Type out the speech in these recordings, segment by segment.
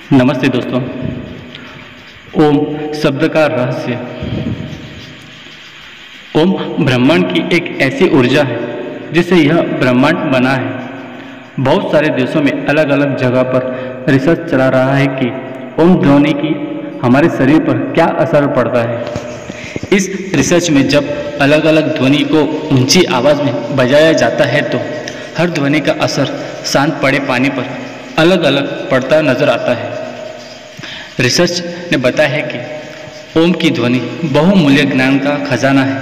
नमस्ते दोस्तों। ओम शब्द का रहस्य। ओम ब्रह्मांड की एक ऐसी ऊर्जा है जिससे यह ब्रह्मांड बना है। बहुत सारे देशों में अलग अलग जगह पर रिसर्च चला रहा है कि ओम ध्वनि की हमारे शरीर पर क्या असर पड़ता है। इस रिसर्च में जब अलग अलग ध्वनि को ऊंची आवाज़ में बजाया जाता है तो हर ध्वनि का असर शांत पड़े पानी पर अलग अलग पड़ता नजर आता है। रिसर्च ने बताया है कि ओम की ध्वनि बहुमूल्य ज्ञान का खजाना है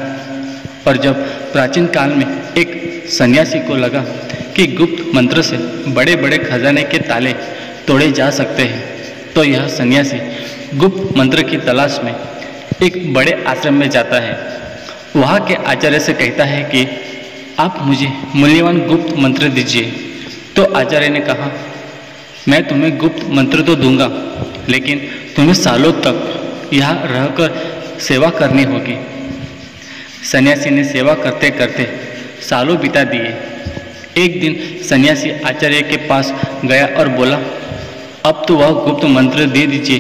और जब प्राचीन काल में एक सन्यासी को लगा कि गुप्त मंत्र से बड़े बड़े खजाने के ताले तोड़े जा सकते हैं तो यह सन्यासी गुप्त मंत्र की तलाश में एक बड़े आश्रम में जाता है। वहाँ के आचार्य से कहता है कि आप मुझे मूल्यवान गुप्त मंत्र दीजिए। तो आचार्य ने कहा, मैं तुम्हें गुप्त मंत्र तो दूंगा, लेकिन तुम्हें सालों तक यहाँ रहकर सेवा करनी होगी। सन्यासी ने सेवा करते करते सालों बिता दिए। एक दिन सन्यासी आचार्य के पास गया और बोला, अब तो वह गुप्त मंत्र दे दीजिए।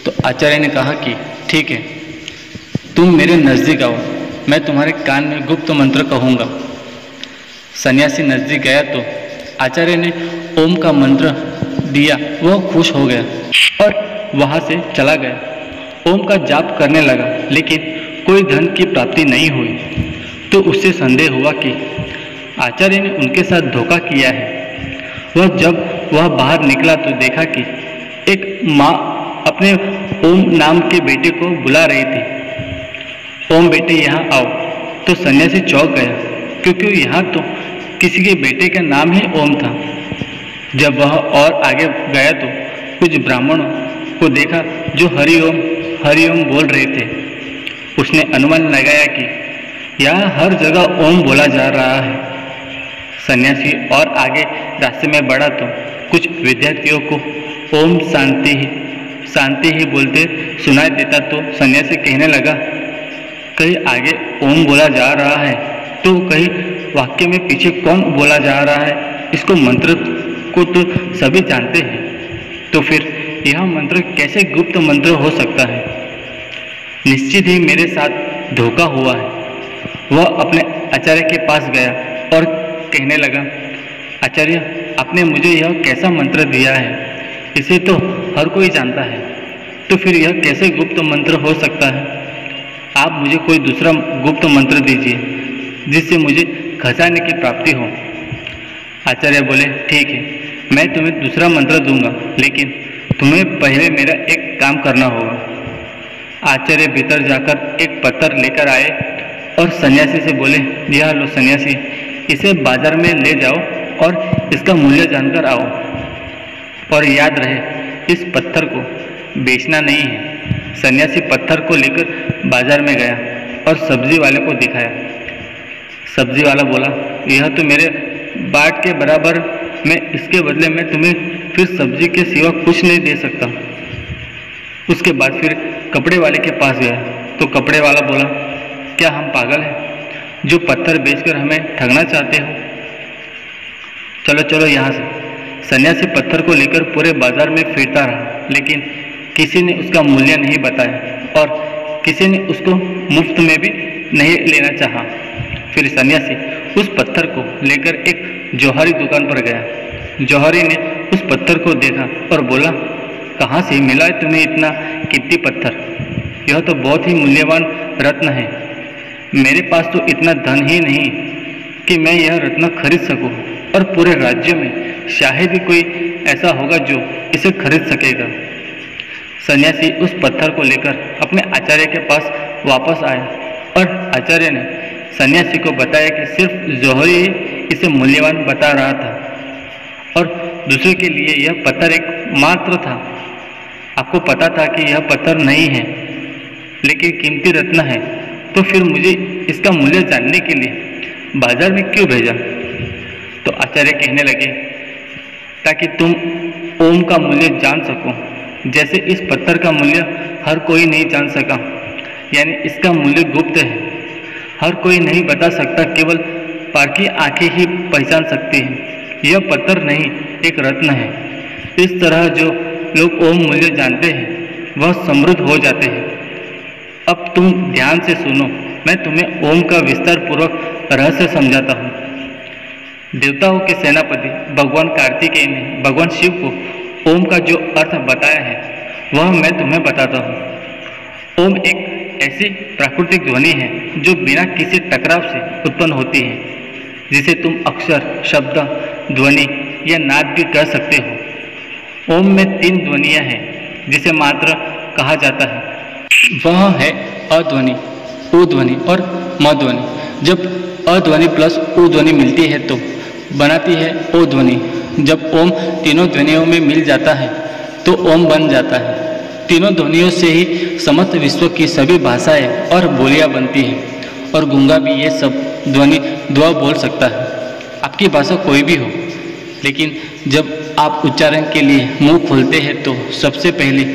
तो आचार्य ने कहा कि ठीक है, तुम मेरे नज़दीक आओ, मैं तुम्हारे कान में गुप्त मंत्र कहूँगा। सन्यासी नज़दीक गया तो आचार्य ने ओम का मंत्र दिया। वह खुश हो गया और वहाँ से चला गया। ओम का जाप करने लगा, लेकिन कोई धन की प्राप्ति नहीं हुई। तो उससे संदेह हुआ कि आचार्य ने उनके साथ धोखा किया है। जब वह बाहर निकला तो देखा कि एक माँ अपने ओम नाम के बेटे को बुला रही थी। ओम बेटे यहाँ आओ। तो सन्यासी चौंक गया, क्योंकि यहाँ तो किसी के बेटे का नाम ही ओम था। जब वह और आगे गया तो कुछ ब्राह्मणों को देखा जो हरि ओम बोल रहे थे। उसने अनुमान लगाया कि यहाँ हर जगह ओम बोला जा रहा है। सन्यासी और आगे रास्ते में बढ़ा तो कुछ विद्यार्थियों को ओम शांति ही बोलते सुनाई देता। तो सन्यासी कहने लगा, कहीं आगे ओम बोला जा रहा है तो कहीं वाक्य में पीछे कौन बोला जा रहा है। इसको मंत्र को तो सभी जानते हैं, तो फिर यह मंत्र कैसे गुप्त मंत्र हो सकता है। निश्चित ही मेरे साथ धोखा हुआ है। वह अपने आचार्य के पास गया और कहने लगा, आचार्य, आपने मुझे यह कैसा मंत्र दिया है, इसे तो हर कोई जानता है, तो फिर यह कैसे गुप्त मंत्र हो सकता है। आप मुझे कोई दूसरा गुप्त मंत्र दीजिए जिससे मुझे खजाने की प्राप्ति हो। आचार्य बोले, ठीक है, मैं तुम्हें दूसरा मंत्र दूंगा, लेकिन तुम्हें पहले मेरा एक काम करना होगा। आचार्य भीतर जाकर एक पत्थर लेकर आए और सन्यासी से बोले, यह लो सन्यासी, इसे बाजार में ले जाओ और इसका मूल्य जानकर आओ। और याद रहे, इस पत्थर को बेचना नहीं है। सन्यासी पत्थर को लेकर बाजार में गया और सब्जी वाले को दिखाया। सब्जी वाला बोला, यह तो मेरे बाट के बराबर में, इसके बदले में तुम्हें फिर सब्जी के सिवा कुछ नहीं दे सकता। उसके बाद फिर कपड़े वाले के पास गया तो कपड़े वाला बोला, क्या हम पागल हैं जो पत्थर बेचकर हमें ठगना चाहते हो। चलो चलो यहाँ से। सन्यासी पत्थर को लेकर पूरे बाजार में फिरता रहा, लेकिन किसी ने उसका मूल्य नहीं बताया और किसी ने उसको मुफ्त में भी नहीं लेना चाहा। फिर सन्यासी उस पत्थर को लेकर एक जौहरी दुकान पर गया। जौहरी ने उस पत्थर को देखा और बोला, कहाँ से मिला है तुम्हें इतना कीमती पत्थर। यह तो बहुत ही मूल्यवान रत्न है। मेरे पास तो इतना धन ही नहीं कि मैं यह रत्न खरीद सकूं, और पूरे राज्य में शायद ही कोई ऐसा होगा जो इसे खरीद सकेगा। सन्यासी उस पत्थर को लेकर अपने आचार्य के पास वापस आया और आचार्य ने सन्यासी को बताया कि सिर्फ जौहरी ही इसे मूल्यवान बता रहा था और दूसरे के लिए यह पत्थर एक मात्र था। आपको पता था कि यह पत्थर नहीं है, लेकिन कीमती रत्न है, तो फिर मुझे इसका मूल्य जानने के लिए बाजार में क्यों भेजा। तो आचार्य कहने लगे, ताकि तुम ओम का मूल्य जान सको, जैसे इस पत्थर का मूल्य हर कोई नहीं जान सका, यानी इसका मूल्य गुप्त है, हर कोई नहीं बता सकता, केवल पारखी आंखें ही पहचान सकती हैं। यह पत्थर नहीं, एक रत्न है। इस तरह जो लोग ओम मूल्य जानते हैं वह समृद्ध हो जाते हैं। अब तुम ध्यान से सुनो, मैं तुम्हें ओम का विस्तार पूर्वक रहस्य समझाता हूँ। देवताओं के सेनापति भगवान कार्तिकेय ने भगवान शिव को ओम का जो अर्थ बताया है वह मैं तुम्हें बताता हूँ। ओम एक ऐसी प्राकृतिक ध्वनि है जो बिना किसी टकराव से उत्पन्न होती है, जिसे तुम अक्षर, शब्द, ध्वनि या नाद भी कह सकते हो। ओम में 3 ध्वनियाँ हैं जिसे मात्रा कहा जाता है। वह है अध्वनि, उध्वनि और मध्वनि। जब अध्वनि प्लस उध्वनि मिलती है तो बनाती है ओ ध्वनि। जब ओम तीनों ध्वनियों में मिल जाता है तो ओम बन जाता है। तीनों ध्वनियों से ही समस्त विश्व की सभी भाषाएं और बोलियां बनती हैं और गूंगा भी ये सब ध्वनि दुआ बोल सकता है। आपकी भाषा कोई भी हो, लेकिन जब आप उच्चारण के लिए मुंह खोलते हैं तो सबसे पहले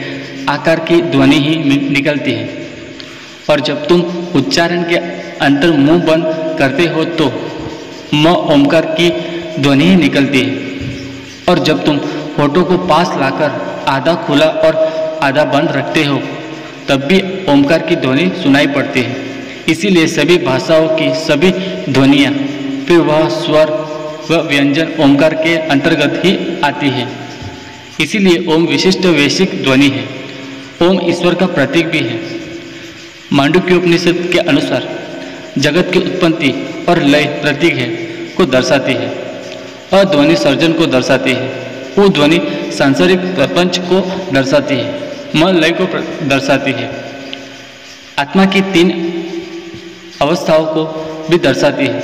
आकार की ध्वनि ही निकलती है, और जब तुम उच्चारण के अंतर मुंह बंद करते हो तो म ओमकार की ध्वनि ही निकलती है। और जब तुम होठों को पास लाकर आधा खुला और आधा बंद रखते हो तब भी ओमकार की ध्वनि सुनाई पड़ती है। इसीलिए सभी भाषाओं की सभी ध्वनियाँ, फिर वह स्वर व व्यंजन ओमकार के अंतर्गत ही आती है। इसीलिए ओम विशिष्ट वैश्विक ध्वनि है। ओम ईश्वर का प्रतीक भी है। मांडुक्योपनिषद के अनुसार जगत की उत्पत्ति और लय प्रतीक है को दर्शाती है। अध्वनि सर्जन को दर्शाती है। उध्वनि सांसारिक प्रपंच को दर्शाती है। म लय को दर्शाती है। आत्मा की 3 अवस्थाओं को भी दर्शाती है।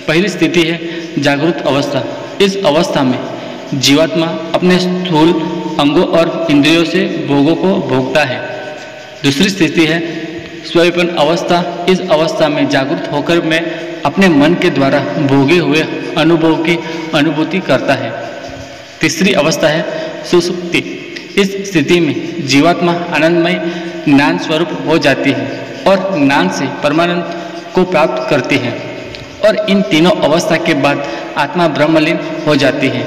पहली स्थिति है जागृत अवस्था। इस अवस्था में जीवात्मा अपने स्थूल अंगों और इंद्रियों से भोगों को भोगता है। दूसरी स्थिति है स्वयं अवस्था। इस अवस्था में जागृत होकर मैं अपने मन के द्वारा भोगे हुए अनुभव की अनुभूति करता है। तीसरी अवस्था है सुषुप्ति। इस स्थिति में जीवात्मा आनंदमय ज्ञान स्वरूप हो जाती है और ज्ञान से परमानंद को प्राप्त करती है। और इन तीनों अवस्था के बाद आत्मा ब्रह्मलीन हो जाती है।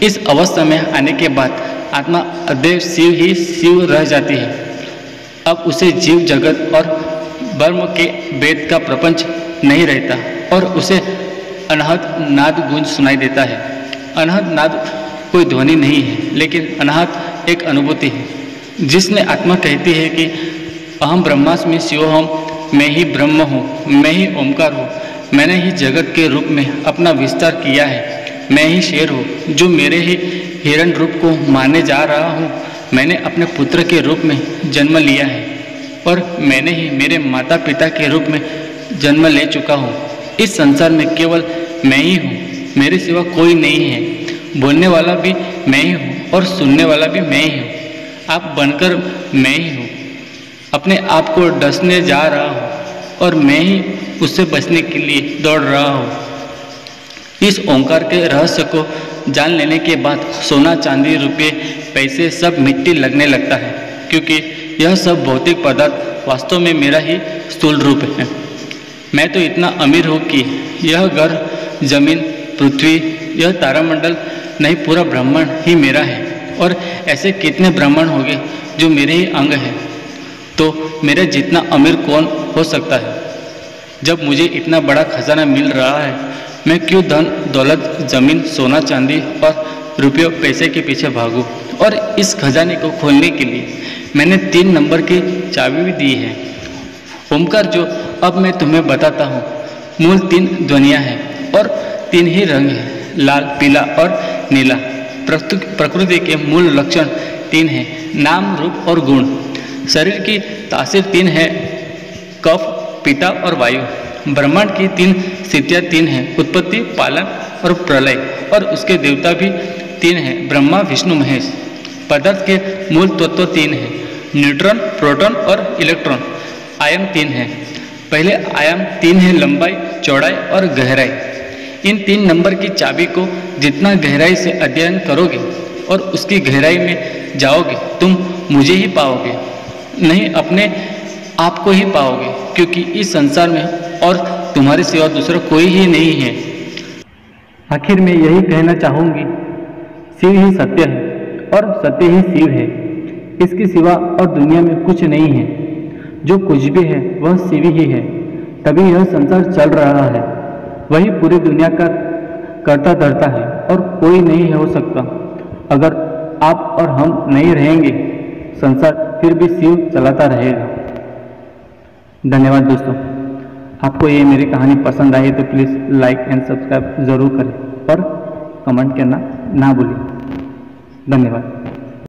इस अवस्था में आने के बाद आत्मा अद्वैत शिव ही शिव रह जाती है। अब उसे जीव जगत और ब्रह्म के वेद का प्रपंच नहीं रहता और उसे अनहद नाद गूंज सुनाई देता है। अनहद नाद कोई ध्वनि नहीं है, लेकिन अनहद एक अनुभूति है जिसमें आत्मा कहती है कि अहम ब्रह्मास्मि शिवोहम, मैं ही ब्रह्म हूँ, मैं ही ओमकार हूँ, मैंने ही जगत के रूप में अपना विस्तार किया है, मैं ही शेर हूँ जो मेरे ही हिरण रूप को माने जा रहा हूँ, मैंने अपने पुत्र के रूप में जन्म लिया है और मैंने ही मेरे माता पिता के रूप में जन्म ले चुका हूँ। इस संसार में केवल मैं ही हूँ, मेरे सिवा कोई नहीं है। बोलने वाला भी मैं ही हूँ और सुनने वाला भी मैं ही हूँ। आप बनकर मैं ही हूँ। अपने आप को डसने जा रहा हूँ और मैं ही उससे बचने के लिए दौड़ रहा हूँ। इस ओंकार के रहस्य को जान लेने के बाद सोना, चांदी, रुपये, पैसे सब मिट्टी लगने लगता है, क्योंकि यह सब भौतिक पदार्थ वास्तव में मेरा ही स्थूल रूप है। मैं तो इतना अमीर हूँ कि यह घर, जमीन, पृथ्वी, यह तारामंडल नहीं, पूरा ब्रह्मांड ही मेरा है। और ऐसे कितने ब्रह्मांड होंगे जो मेरे ही अंग हैं। तो मेरे जितना अमीर कौन हो सकता है? जब मुझे इतना बड़ा खजाना मिल रहा है, मैं क्यों धन दौलत, जमीन, सोना, चांदी और रुपये पैसे के पीछे भागूं? और इस खजाने को खोलने के लिए मैंने 3 नंबर की चाबी भी दी है। ओमकार जो अब मैं तुम्हें बताता हूँ, मूल 3 ध्वनियाँ हैं और 3 ही रंग हैं, लाल, पीला और नीला। प्रकृति के मूल लक्षण 3 हैं, नाम, रूप और गुण। शरीर की तासीर 3 है, कफ, पिता और वायु। ब्रह्मांड की 3 स्थितियाँ 3 हैं, उत्पत्ति, पालन और प्रलय। और उसके देवता भी 3 हैं, ब्रह्मा, विष्णु, महेश। पदार्थ के मूल तत्व 3 हैं, न्यूट्रॉन, प्रोटॉन और इलेक्ट्रॉन। आयाम 3 हैं। पहले आयाम 3 है, लंबाई, चौड़ाई और गहराई। इन 3 नंबर की चाबी को जितना गहराई से अध्ययन करोगे और उसकी गहराई में जाओगे, तुम मुझे ही पाओगे, नहीं अपने आप को ही पाओगे, क्योंकि इस संसार में और तुम्हारे सिवा दूसरा कोई ही नहीं है। आखिर में यही कहना चाहूँगी, शिव ही सत्य है और सत्य ही शिव है। इसके सिवा और दुनिया में कुछ नहीं है। जो कुछ भी है वह शिव ही है, तभी यह संसार चल रहा है। वही पूरी दुनिया का करता धरता है और कोई नहीं हो सकता। अगर आप और हम नहीं रहेंगे, संसार फिर भी शिव चलाता रहेगा। धन्यवाद दोस्तों। आपको ये मेरी कहानी पसंद आई तो प्लीज़ लाइक एंड सब्सक्राइब ज़रूर करें और कमेंट करना ना भूलें। धन्यवाद।